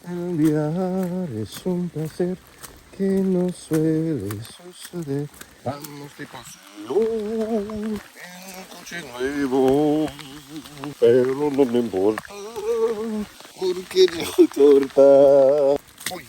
Enviar es un placer que no suele suceder. Vamos de paseo en un coche nuevo, pero no me importa porque no torta. Uy.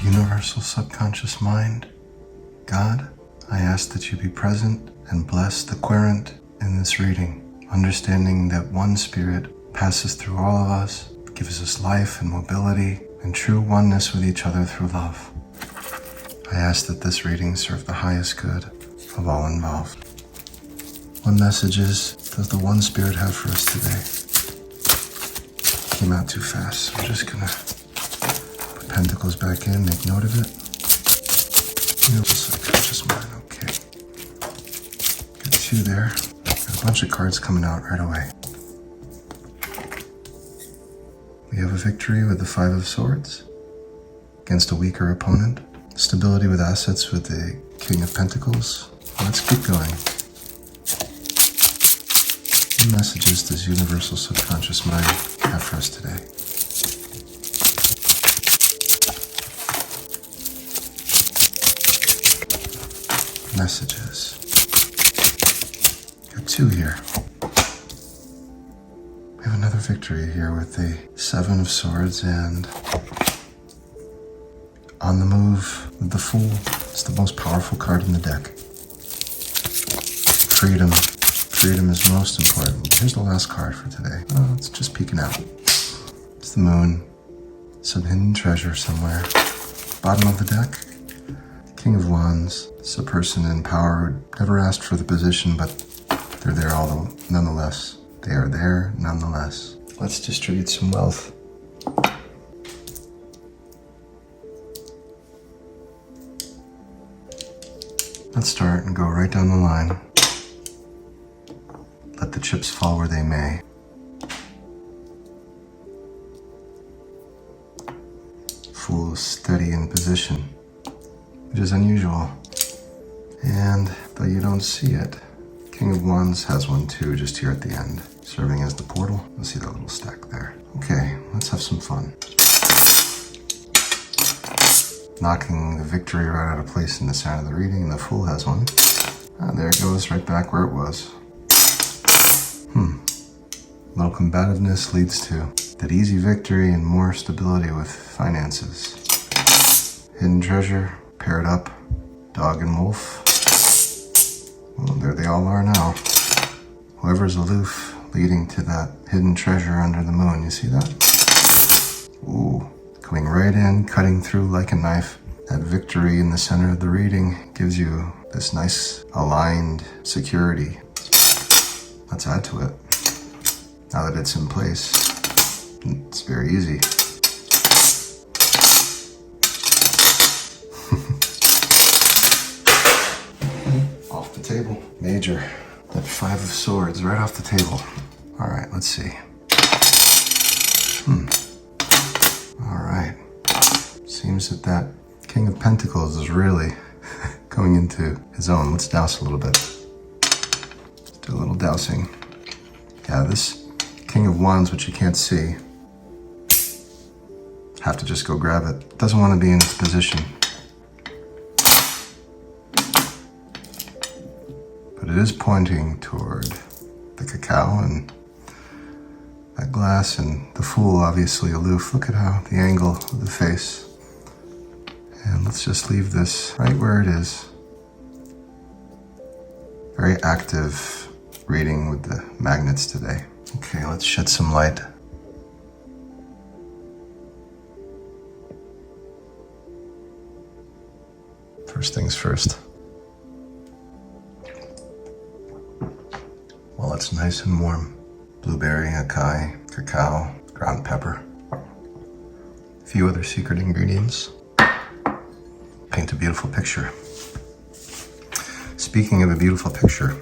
Universal subconscious mind, God, I ask that you be present and bless the querent in this reading, understanding that one spirit passes through all of us, gives us life and mobility and true oneness with each other through love. I ask that this reading serve the highest good of all involved. What messages does the one spirit have for us today? Came out too fast, so I'm just gonna put pentacles back in, make note of it. Subconscious mind, okay. Got 2 there. Got a bunch of cards coming out right away. We have a victory with the 5 of Swords against a weaker opponent. Stability with assets with the King of Pentacles. Let's keep going. What messages does Universal Subconscious Mind have for us today? Messages. Got 2 here. We have another victory here with the 7 of Swords and on the move with the Fool. It's the most powerful card in the deck. Freedom. Freedom is most important. Here's the last card for today. Oh, it's just peeking out. It's the Moon. Some hidden treasure somewhere. Bottom of the deck. King of Wands. It's a person in power who never asked for the position, but they're there nonetheless. They are there nonetheless. Let's distribute some wealth. Let's start and go right down the line. Let the chips fall where they may. Fool is steady in position, which is unusual. And though you don't see it, King of Wands has one too, just here at the end, serving as the portal. You'll see that little stack there. Okay, let's have some fun. Knocking the victory right out of place in the center of the reading, and the Fool has one. And there it goes, right back where it was. Little combativeness leads to that easy victory and more stability with finances. Hidden treasure, paired up, dog and wolf. Well, there they all are now. Whoever's aloof, leading to that hidden treasure under the moon. You see that? Ooh, coming right in, cutting through like a knife. That victory in the center of the reading gives you this nice aligned security. Let's add to it. Now that it's in place, it's very easy. Off the table. Major. That 5 of Swords right off the table. All right, let's see. All right. Seems that King of Pentacles is really going into his own. Let's douse a little bit. Let's do a little dousing. Yeah, this King of Wands, which you can't see, have to just go grab it. Doesn't want to be in its position. But it is pointing toward the cacao and that glass, and the Fool obviously aloof. Look at how the angle of the face. And let's just leave this right where it is. Very active reading with the magnets today. Okay, let's shed some light. First things first. While it's nice and warm, blueberry, acai, cacao, ground pepper, a few other secret ingredients. Paint a beautiful picture. Speaking of a beautiful picture,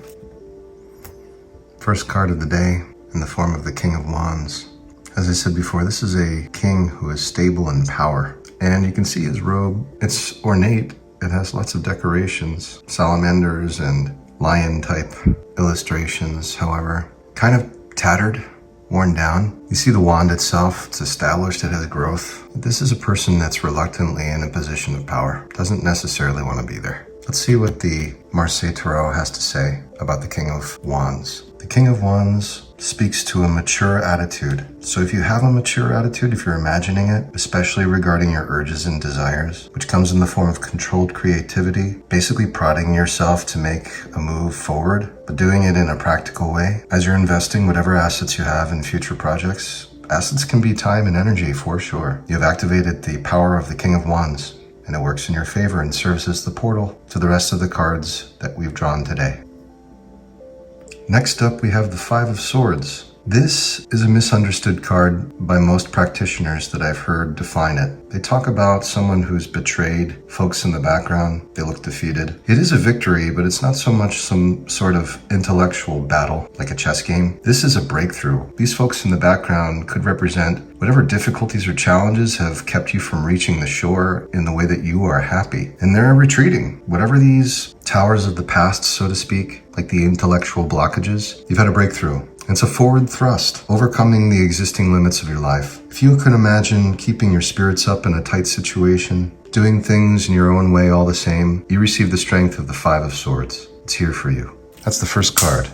first card of the day in the form of the King of Wands. As I said before, this is a king who is stable in power. And you can see his robe. It's ornate. It has lots of decorations, salamanders and lion type illustrations, however, kind of tattered, worn down. You see the wand itself, it's established, it has growth. This is a person that's reluctantly in a position of power, doesn't necessarily want to be there. Let's see what the Marseille Tarot has to say about the King of Wands. The King of Wands speaks to a mature attitude. So if you have a mature attitude, if you're imagining it, especially regarding your urges and desires, which comes in the form of controlled creativity, basically prodding yourself to make a move forward, but doing it in a practical way. As you're investing whatever assets you have in future projects, assets can be time and energy for sure. You have activated the power of the King of Wands, and it works in your favor and serves as the portal to the rest of the cards that we've drawn today. Next up, we have the Five of Swords. This is a misunderstood card by most practitioners that I've heard define it. They talk about someone who's betrayed, folks in the background, they look defeated. It is a victory, but it's not so much some sort of intellectual battle like a chess game. This is a breakthrough. These folks in the background could represent whatever difficulties or challenges have kept you from reaching the shore in the way that you are happy. And they're retreating. Whatever these towers of the past, so to speak, like the intellectual blockages, you've had a breakthrough. It's a forward thrust, overcoming the existing limits of your life. If you can imagine keeping your spirits up in a tight situation, doing things in your own way all the same, you receive the strength of the Five of Swords. It's here for you. That's the first card.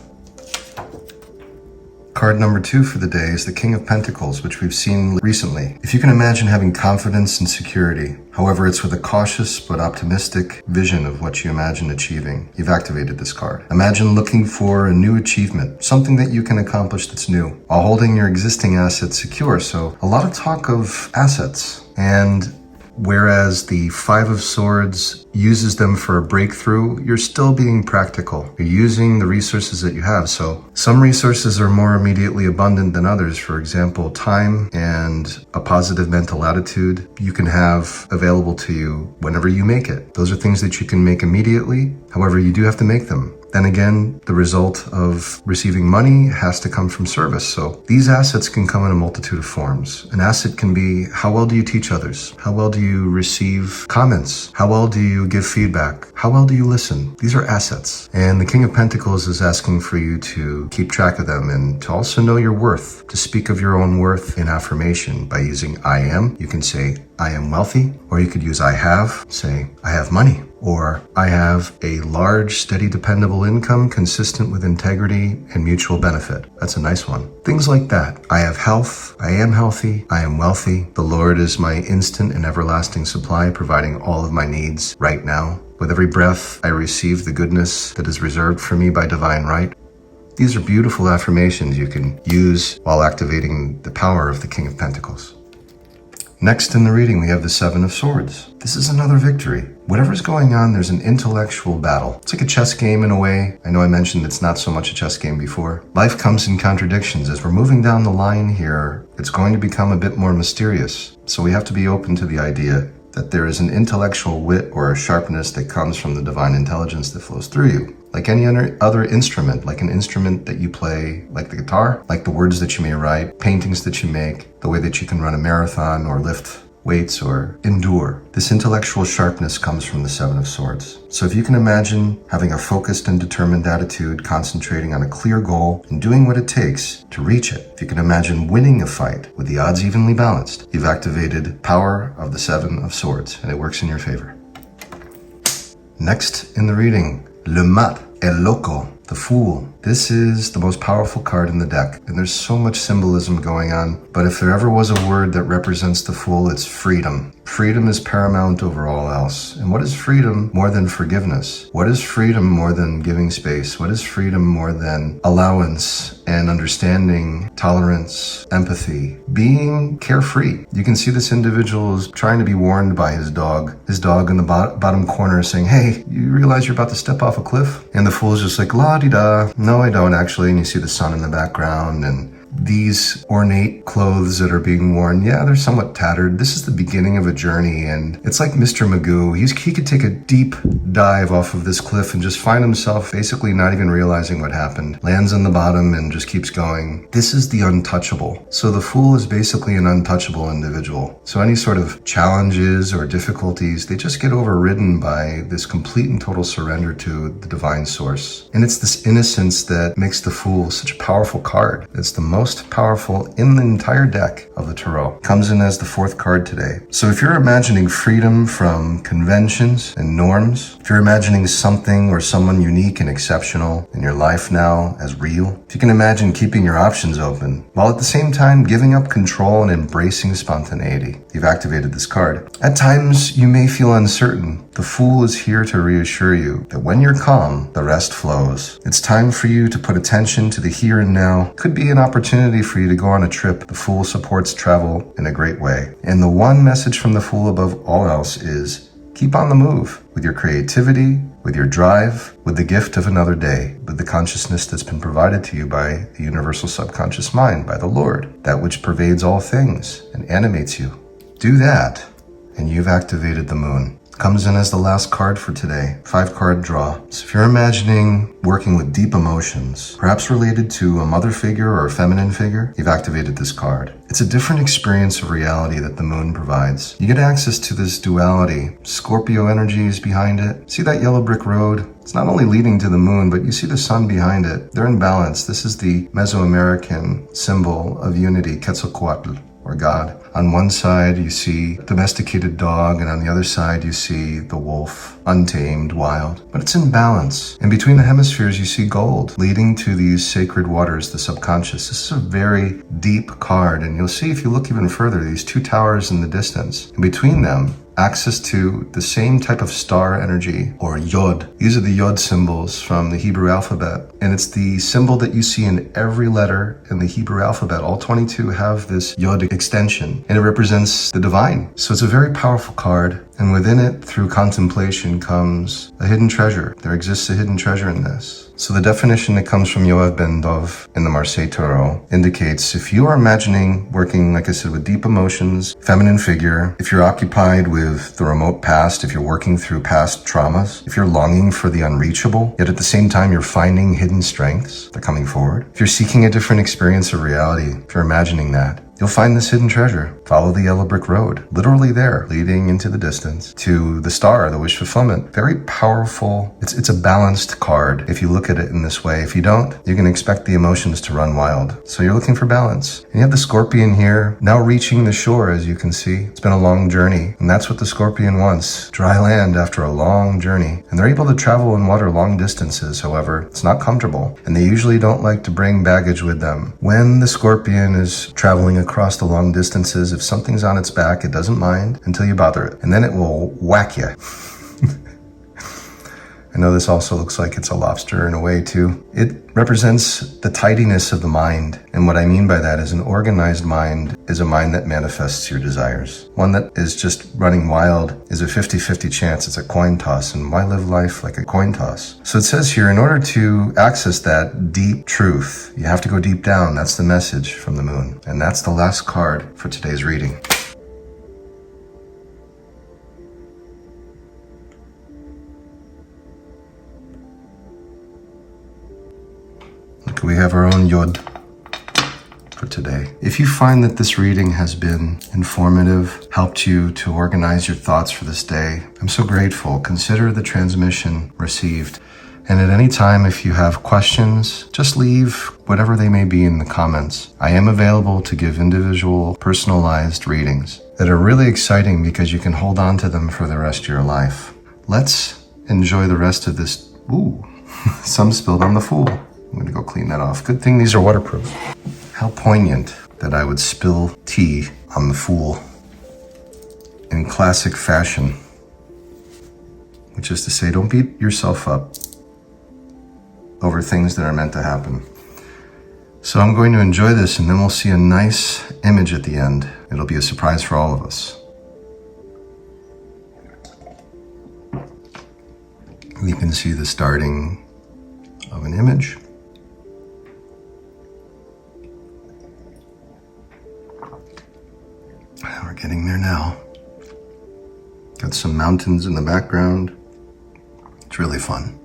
Card number 2 for the day is the King of Pentacles, which we've seen recently. If you can imagine having confidence and security, however, it's with a cautious but optimistic vision of what you imagine achieving, you've activated this card. Imagine looking for a new achievement, something that you can accomplish that's new, while holding your existing assets secure. So a lot of talk of assets, and whereas the Five of Swords uses them for a breakthrough, you're still being practical. You're using the resources that you have. So some resources are more immediately abundant than others. For example, time and a positive mental attitude you can have available to you whenever you make it. Those are things that you can make immediately. However, you do have to make them. Then again, the result of receiving money has to come from service. So these assets can come in a multitude of forms. An asset can be, how well do you teach others? How well do you receive comments? How well do you give feedback? How well do you listen? These are assets. And the King of Pentacles is asking for you to keep track of them and to also know your worth, to speak of your own worth in affirmation by using I am. You can say, I am wealthy, or you could use I have, say, I have money, or I have a large, steady, dependable income consistent with integrity and mutual benefit. That's a nice one. Things like that. I have health, I am healthy, I am wealthy. The Lord is my instant and everlasting supply, providing all of my needs right now. With every breath, I receive the goodness that is reserved for me by divine right. These are beautiful affirmations you can use while activating the power of the King of Pentacles. Next in the reading, we have the Seven of Swords. This is another victory. Whatever's going on, there's an intellectual battle. It's like a chess game in a way. I know I mentioned it's not so much a chess game before. Life comes in contradictions. As we're moving down the line here, it's going to become a bit more mysterious. So we have to be open to the idea that there is an intellectual wit or a sharpness that comes from the divine intelligence that flows through you. Like any other instrument, like an instrument that you play, like the guitar, like the words that you may write, paintings that you make, the way that you can run a marathon or lift weights or endure. This intellectual sharpness comes from the Seven of Swords. So if you can imagine having a focused and determined attitude, concentrating on a clear goal and doing what it takes to reach it, if you can imagine winning a fight with the odds evenly balanced, you've activated power of the Seven of Swords, and it works in your favor. Next in the reading, Le Mat, El Loco, the Fool. This is the most powerful card in the deck, and there's so much symbolism going on. But if there ever was a word that represents the Fool, it's freedom. Freedom is paramount over all else. And what is freedom more than forgiveness? What is freedom more than giving space? What is freedom more than allowance and understanding, tolerance, empathy, being carefree? You can see this individual is trying to be warned by his dog in the bottom corner saying, hey, you realize you're about to step off a cliff? And the fool is just like, la-di-da. No, I don't actually. And you see the sun in the background and these ornate clothes that are being worn, yeah, they're somewhat tattered. This is the beginning of a journey, and it's like Mr. Magoo. He could take a deep dive off of this cliff and just find himself basically not even realizing what happened. Lands on the bottom and just keeps going. This is the untouchable. So the fool is basically an untouchable individual. So any sort of challenges or difficulties, they just get overridden by this complete and total surrender to the divine source. And it's this innocence that makes the fool such a powerful card. It's the most powerful in the entire deck of the tarot. Comes in as the 4th card today. So if you're imagining freedom from conventions and norms, if you're imagining something or someone unique and exceptional in your life now as real, if you can imagine keeping your options open, while at the same time giving up control and embracing spontaneity, you've activated this card. At times, you may feel uncertain. The Fool is here to reassure you that when you're calm, the rest flows. It's time for you to put attention to the here and now. Could be an opportunity for you to go on a trip. The Fool supports travel in a great way. And the one message from the Fool above all else is keep on the move with your creativity, with your drive, with the gift of another day, with the consciousness that's been provided to you by the universal subconscious mind, by the Lord, that which pervades all things and animates you. Do that, and you've activated the moon. Comes in as the last card for today, 5-card draw. So if you're imagining working with deep emotions, perhaps related to a mother figure or a feminine figure, you've activated this card. It's a different experience of reality that the moon provides. You get access to this duality. Scorpio energy is behind it. See that yellow brick road? It's not only leading to the moon, but you see the sun behind it. They're in balance. This is the Mesoamerican symbol of unity, Quetzalcoatl, or God. On one side, you see domesticated dog, and on the other side, you see the wolf, untamed, wild. But it's in balance. And between the hemispheres, you see gold, leading to these sacred waters, the subconscious. This is a very deep card, and you'll see if you look even further, these 2 towers in the distance. And between them, access to the same type of star energy, or yod. These are the yod symbols from the Hebrew alphabet. And it's the symbol that you see in every letter in the Hebrew alphabet. All 22 have this yod extension, and it represents the divine. So it's a very powerful card. And within it, through contemplation, comes a hidden treasure. There exists a hidden treasure in this. So the definition that comes from Yoav Ben Dov in the Marseille Tarot indicates if you are imagining working, like I said, with deep emotions, feminine figure, if you're occupied with the remote past, if you're working through past traumas, if you're longing for the unreachable, yet at the same time you're finding hidden strengths that are coming forward, if you're seeking a different experience of reality, if you're imagining that, you'll find this hidden treasure. Follow the yellow brick road, literally there, leading into the distance to the star, the wish fulfillment. Very powerful. It's a balanced card if you look at it in this way. If you don't, you can expect the emotions to run wild. So you're looking for balance. And you have the scorpion here, now reaching the shore, as you can see. It's been a long journey, and that's what the scorpion wants. Dry land after a long journey. And they're able to travel in water long distances, however, it's not comfortable. And they usually don't like to bring baggage with them. When the scorpion is traveling across the long distances, if something's on its back, it doesn't mind until you bother it, and then it will whack you. I know this also looks like it's a lobster in a way too. It represents the tidiness of the mind, and what I mean by that is an organized mind is a mind that manifests your desires. One that is just running wild is a 50-50 chance. It's a coin toss, and why live life like a coin toss? So it says here, in order to access that deep truth, you have to go deep down. That's the message from the moon, and that's the last card for today's reading. We have our own yod for today. If you find that this reading has been informative, helped you to organize your thoughts for this day, I'm so grateful. Consider the transmission received. And at any time, if you have questions, just leave whatever they may be in the comments. I am available to give individual, personalized readings that are really exciting because you can hold on to them for the rest of your life. Let's enjoy the rest of this. Ooh, some spilled on the Fool. I'm going to go clean that off. Good thing these are waterproof. How poignant that I would spill tea on the Fool. in classic fashion, which is to say, don't beat yourself up over things that are meant to happen. So I'm going to enjoy this, and then we'll see a nice image at the end. It'll be a surprise for all of us. You can see the starting of an image. We're getting there now. Got some mountains in the background. It's really fun.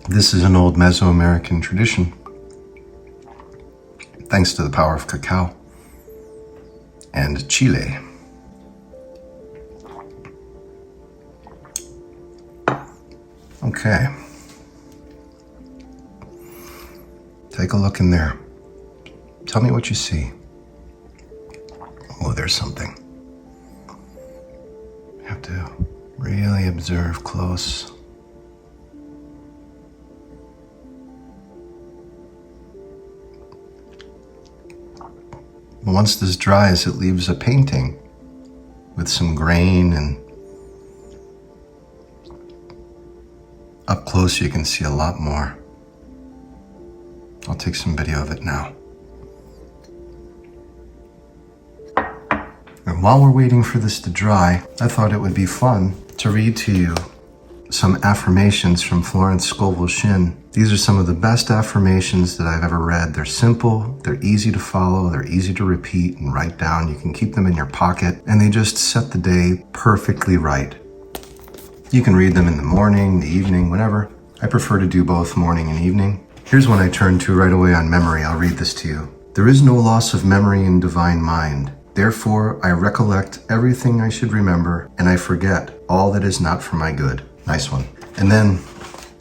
This is an old Mesoamerican tradition, thanks to the power of cacao and Chile. Okay. Take a look in there. Tell me what you see. Oh, there's something. You have to really observe close. Once this dries, it leaves a painting with some grain, and up close you can see a lot more. I'll take some video of it now. And while we're waiting for this to dry, I thought it would be fun to read to you some affirmations from Florence Scovel Shinn. These are some of the best affirmations that I've ever read. They're simple, they're easy to follow, they're easy to repeat and write down. You can keep them in your pocket, and they just set the day perfectly right. You can read them in the morning, the evening, whenever. I prefer to do both morning and evening. Here's one I turn to right away on memory. I'll read this to you. There is no loss of memory in divine mind. Therefore, I recollect everything I should remember, and I forget all that is not for my good. Nice one. And then,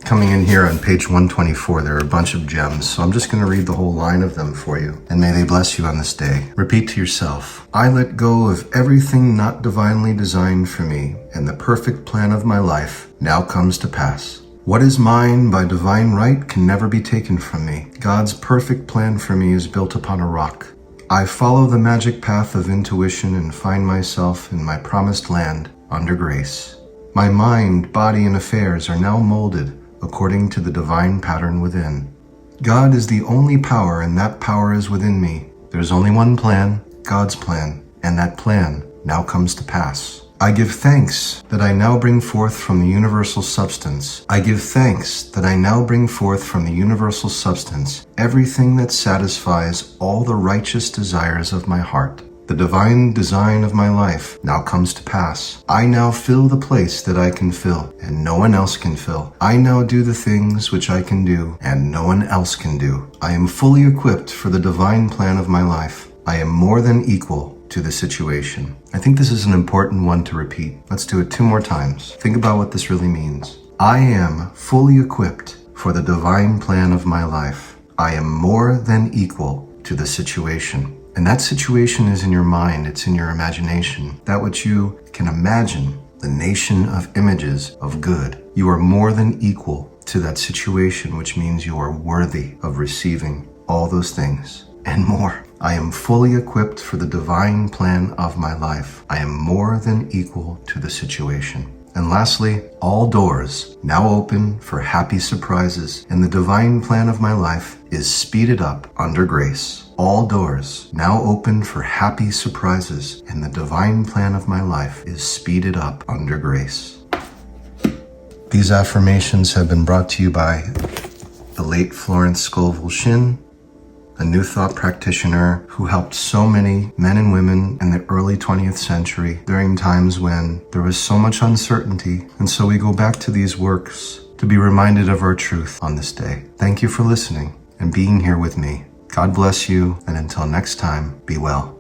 coming in here on page 124, there are a bunch of gems, so I'm just going to read the whole line of them for you. And may they bless you on this day. Repeat to yourself, I let go of everything not divinely designed for me, and the perfect plan of my life now comes to pass. What is mine by divine right can never be taken from me. God's perfect plan for me is built upon a rock. I follow the magic path of intuition and find myself in my promised land under grace. My mind, body, and affairs are now molded according to the divine pattern within. God is the only power, and that power is within me. There's only one plan, God's plan, and that plan now comes to pass. I give thanks that I now bring forth from the universal substance. I give thanks that I now bring forth from the universal substance everything that satisfies all the righteous desires of my heart. The divine design of my life now comes to pass. I now fill the place that I can fill, and no one else can fill. I now do the things which I can do, and no one else can do. I am fully equipped for the divine plan of my life. I am more than equal to the situation. I think this is an important one to repeat. Let's do it 2 more times. Think about what this really means. I am fully equipped for the divine plan of my life. I am more than equal to the situation. And that situation is in your mind, it's in your imagination. That which you can imagine, the nation of images of good. You are more than equal to that situation, which means you are worthy of receiving all those things and more. I am fully equipped for the divine plan of my life. I am more than equal to the situation. And lastly, all doors now open for happy surprises, and the divine plan of my life is speeded up under grace. All doors now open for happy surprises, and the divine plan of my life is speeded up under grace. These affirmations have been brought to you by the late Florence Scovel Shinn, a New Thought practitioner who helped so many men and women in the early 20th century during times when there was so much uncertainty. And so we go back to these works to be reminded of our truth on this day. Thank you for listening and being here with me. God bless you, and until next time, be well.